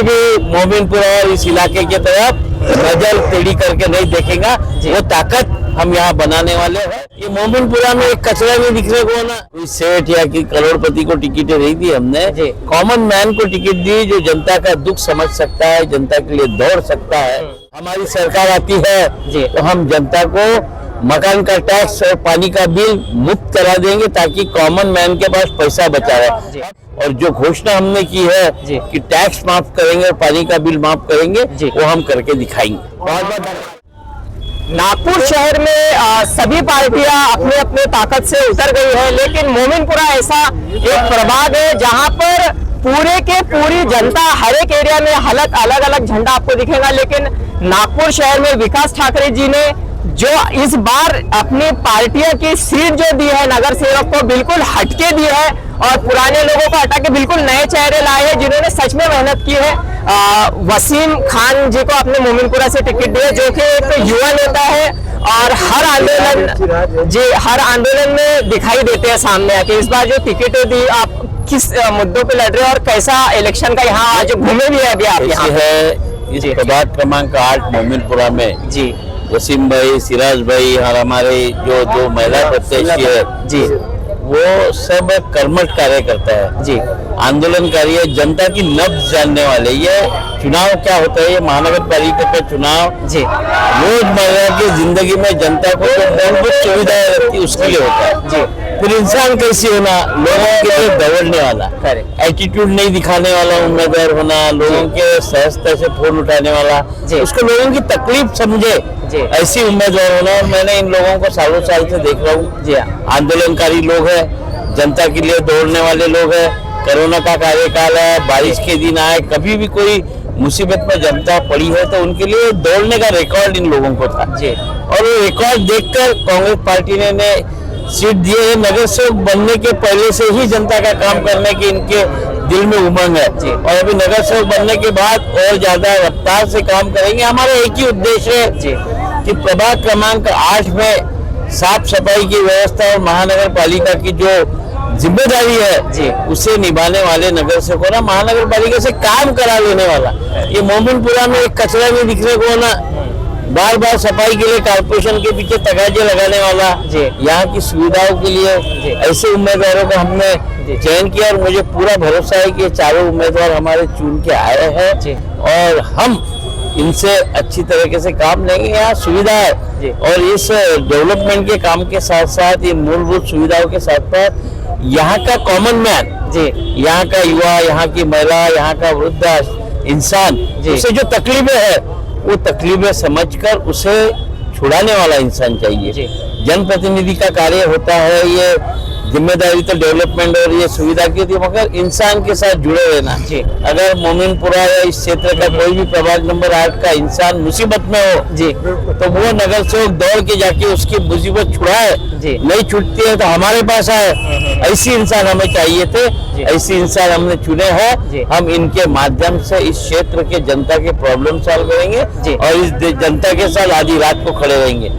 कोई भी मोमिनपुरा और इस इलाके की तरफ नजर टेढ़ी करके नहीं देखेगा। वो ताकत हम यहाँ बनाने वाले हैं। ये मोमिनपुरा में एक कचरा नहीं दिखने को ना, कोई सेठ या कि करोड़पति को टिकटें नहीं दी हमने, कॉमन मैन को टिकट दी जो जनता का दुख समझ सकता है, जनता के लिए दौड़ सकता है। हमारी सरकार आती है तो हम जनता को मकान का टैक्स और पानी का बिल मुफ्त करा देंगे ताकि कॉमन मैन के पास पैसा बचा रहे। और जो घोषणा हमने की है कि टैक्स माफ करेंगे और पानी का बिल माफ करेंगे, वो हम करके दिखाएंगे। बहुत बहुत नागपुर शहर में सभी पार्टियां अपने अपने ताकत से उतर गई है, लेकिन मोमिनपुरा ऐसा एक प्रभाग है जहां पर पूरे के पूरी जनता हर एक एरिया में हालत अलग अलग झंडा आपको दिखेगा। लेकिन नागपुर शहर में विकास ठाकरे जी ने जो इस बार अपनी पार्टियों की सीट जो दी है नगर सेवक को बिल्कुल हटके दी है और पुराने लोगों को हटा के बिल्कुल नए चेहरे लाए हैं जिन्होंने सच में मेहनत की है। वसीम खान जी को अपने मोमिनपुरा से टिकट दिया जो कि एक युवा नेता है और हर आंदोलन में दिखाई देते हैं सामने आके। इस बार जो टिकटें दी, आप किस मुद्दों पे लड़ रहे हो और कैसा इलेक्शन का यहाँ आज घूमे भी है अभी आप यहाँ है? इस प्रभाग क्रमांक 8 मोमिनपुरा में जी वसीम भाई, सिराज भाई और हमारे जो दो महिला प्रत्याशी है जी, वो सब कर्मठ कार्यकर्ता है जी, आंदोलनकारी है, जनता की नब्ज जानने वाले। ये चुनाव क्या होता है, ये महानगर पालिका का चुनाव जी रोजमर्रा की जिंदगी में जनता को जो मूलभूत सुविधाएं रहती है उसके लिए होता है जी। फिर इंसान कैसे होना, लोगों के लिए दौड़ने वाला, एटीट्यूड नहीं दिखाने वाला उम्मीदवार होना, लोगों के सहजता से फोन उठाने वाला, उसको लोगों की तकलीफ समझे ऐसी उम्मीदवार होना। और मैंने इन लोगों को सालों साल से देख रहा हूँ जी, आंदोलनकारी लोग हैं, जनता के लिए दौड़ने वाले लोग हैं। कोरोना का कार्यकाल है, बारिश के दिन आए, कभी भी कोई मुसीबत में जनता पड़ी है तो उनके लिए दौड़ने का रिकॉर्ड इन लोगों को था जी। और वो रिकॉर्ड देखकर कांग्रेस पार्टी ने सीट दिए है। नगर सेवक बनने के पहले से ही जनता का काम करने की इनके दिल में उमंग है और अभी नगर सेवक बनने के बाद और ज्यादा रफ्तार से काम करेंगे। हमारा एक ही उद्देश्य है कि प्रभाग क्रमांक 8 में साफ सफाई की व्यवस्था और महानगर पालिका की जो जिम्मेदारी है उसे निभाने वाले नगर सेवकों ना महानगर पालिका से काम करा लेने वाला। ये मोमिनपुरा में एक कचरा नहीं दिखने को ना, बार बार सफाई के लिए कारपोरेशन के पीछे तगाजे लगाने वाला, यहाँ की सुविधाओं के लिए ऐसे उम्मीदवारों को हमने चयन किया और मुझे पूरा भरोसा है कि चारों उम्मीदवार हमारे चुन के आए हैं और हम इनसे अच्छी तरीके से काम लेंगे। यहाँ सुविधा है और इस डेवलपमेंट के काम के साथ साथ ये मूलभूत सुविधाओं के साथ साथ यहाँ का कॉमन मैन यहाँ का युवा, यहाँ की महिला, यहाँ का वृद्ध इंसान, उसे जो तकलीफें है वो तकलीफें समझकर उसे छुड़ाने वाला इंसान चाहिए। जनप्रतिनिधि का कार्य होता है, ये जिम्मेदारी तो डेवलपमेंट और ये सुविधा की थी, मगर इंसान के साथ जुड़े रहना। अगर मोमिनपुरा या इस क्षेत्र का कोई भी प्रभाग नंबर 8 का इंसान मुसीबत में हो तो वो नगर सेवक दौड़ के जाके उसकी मुसीबत छुड़ाए, नहीं छूटती है तो हमारे पास आए। ऐसी इंसान हमें चाहिए थे, ऐसी इंसान हमने चुने हैं। हम इनके माध्यम से इस क्षेत्र के जनता के प्रॉब्लम सॉल्व करेंगे और इस जनता के साथ आधी रात को खड़े रहेंगे।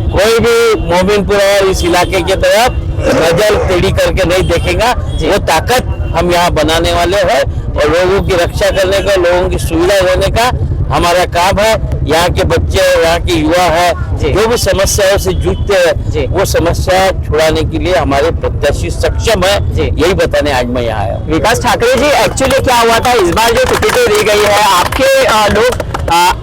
कोई भी मोमिनपुरा और इस इलाके की तरफ नजर टेढ़ी करके नहीं देखेगा। वो ताकत हम यहाँ बनाने वाले हैं और लोगों की रक्षा करने का, लोगों की सुविधा देने का हमारा काम है। यहाँ के बच्चे, यहाँ के युवा है, जो भी समस्याओं से जूझते हैं वो समस्या छुड़ाने के लिए हमारे प्रत्याशी सक्षम है, यही बताने आज मैं यहाँ आया। विकास ठाकरे जी, एक्चुअली क्या हुआ था, इस बार जो टिकटें दी गई है आपके लोग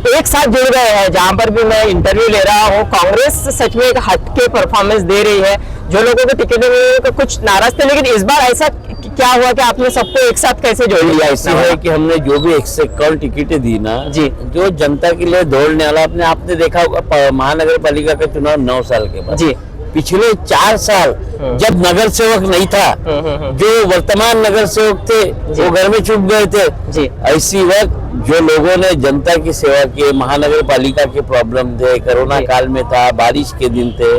एक साथ जुड़ गए हैं। जहां पर भी मैं इंटरव्यू ले रहा हूँ, कांग्रेस सच में एक हटके परफॉर्मेंस दे रही है। जो लोगों को टिकटें मिली तो कुछ नाराज थे, लेकिन इस बार ऐसा क्या हुआ कि आपने सबको एक साथ कैसे जोड़ लिया? ऐसा है कि हमने जो भी 151 टिकटें दी ना जो जनता के लिए दौड़ने वाला, आपने देखा होगा महानगर पालिका का चुनाव 9 साल के बाद पिछले 4 साल जब नगर सेवक नहीं था, जो वर्तमान नगर सेवक थे वो घर में छुप गए थे। ऐसी वक्त जो लोगों ने जनता की सेवा की, महानगर पालिका के प्रॉब्लम थे, कोरोना काल में था, बारिश के दिन थे,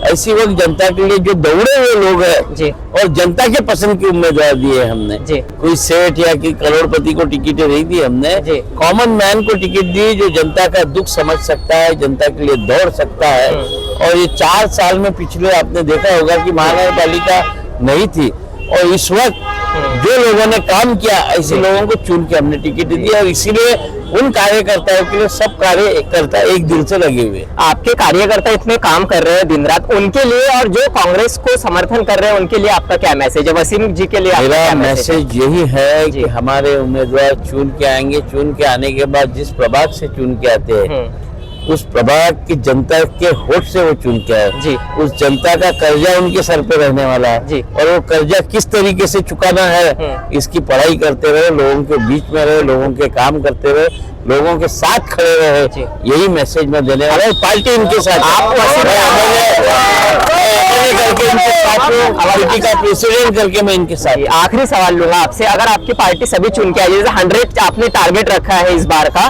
ऐसी वक्त जनता के लिए जो दौड़े हुए लोग हैं और जनता के पसंद के उम्मीदवार दिए हमने। कोई सेठ या कि करोड़पति को टिकटें नहीं दी हमने, कॉमन मैन को टिकट दी जो जनता का दुख समझ सकता है, जनता के लिए दौड़ सकता है। और ये 4 साल में पिछले आपने देखा होगा कि महानगर पालिका नहीं थी और इस वक्त जो लोगों ने काम किया ऐसे लोगों को चुन के हमने टिकट दी और इसीलिए उन कार्यकर्ताओं के लिए सब कार्यकर्ता एक दिल से लगे हुए हैं। आपके कार्यकर्ता इतने काम कर रहे हैं दिन रात, उनके लिए और जो कांग्रेस को समर्थन कर रहे हैं उनके लिए आपका क्या मैसेज है? वसीम जी के लिए आपका मेरा क्या मैसेज है? मैसेज यही है कि हमारे उम्मीदवार चुन के आएंगे, चुन के आने के बाद जिस प्रभाग से चुन के आते हैं उस प्रभाग की जनता के होठ से वो चुन के आए जी। उस जनता का कर्जा उनके सर पे रहने वाला है जी। और वो कर्जा किस तरीके से चुकाना है इसकी पढ़ाई करते रहे, लोगों के बीच में रहे, लोगों के काम करते रहे, लोगों के साथ खड़े रहे। यही मैसेज मैं देने वाला हूँ। पार्टी इनके साथ करके इनके साथ हूँ, पार्टी का प्रेसिडेंट करके मैं इनके साथ। आखिरी सवाल लूंगा आपसे, अगर आपकी पार्टी सभी चुन के आई, जैसे 100 आपने टारगेट रखा है इस बार का,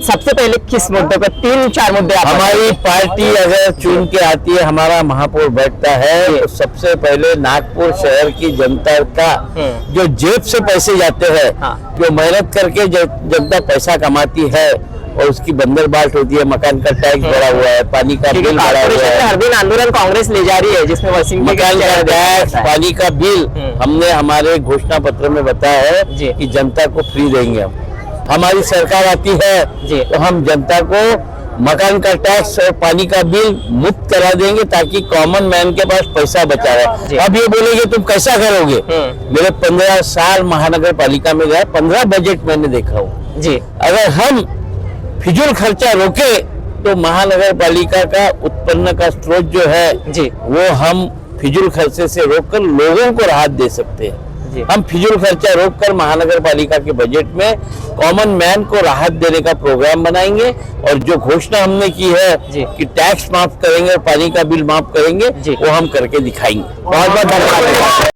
सबसे पहले किस मुद्दे पर 3-4 मुद्दे आप हमारी पार्टी अगर चुन के आती है, हमारा महापौर बैठता है तो सबसे पहले नागपुर शहर की जनता का जो जेब से पैसे जाते हैं, जो मेहनत करके जनता पैसा कमाती है और उसकी बंदरबाट होती है, मकान का टैक्स बढ़ा हुआ है, पानी का बिल बढ़ा हुआ है, हर दिन आंदोलन कांग्रेस ले जा रही है जिसमें वसीम जी मकान का टैक्स, पानी का बिल हमने हमारे घोषणा पत्र में बताया है कि जनता को फ्री देंगे। हम हमारी सरकार आती है तो हम जनता को मकान का टैक्स और पानी का बिल मुफ्त करा देंगे ताकि कॉमन मैन के पास पैसा बचा रहे। अब ये बोलेंगे तुम कैसा करोगे? मेरे 15 साल महानगर पालिका में गया, 15 बजट मैंने देखा हूँ जी। अगर हम फिजूल खर्चा रोके तो महानगर पालिका का उत्पन्न का स्रोत जो है जी वो हम फिजूल खर्चे से रोककर लोगों को राहत दे सकते हैं। हम फिजूल खर्चा रोककर महानगर पालिका के बजट में कॉमन मैन को राहत देने का प्रोग्राम बनाएंगे और जो घोषणा हमने की है कि टैक्स माफ करेंगे और पानी का बिल माफ करेंगे वो हम करके दिखाएंगे। बहुत बहुत धन्यवाद।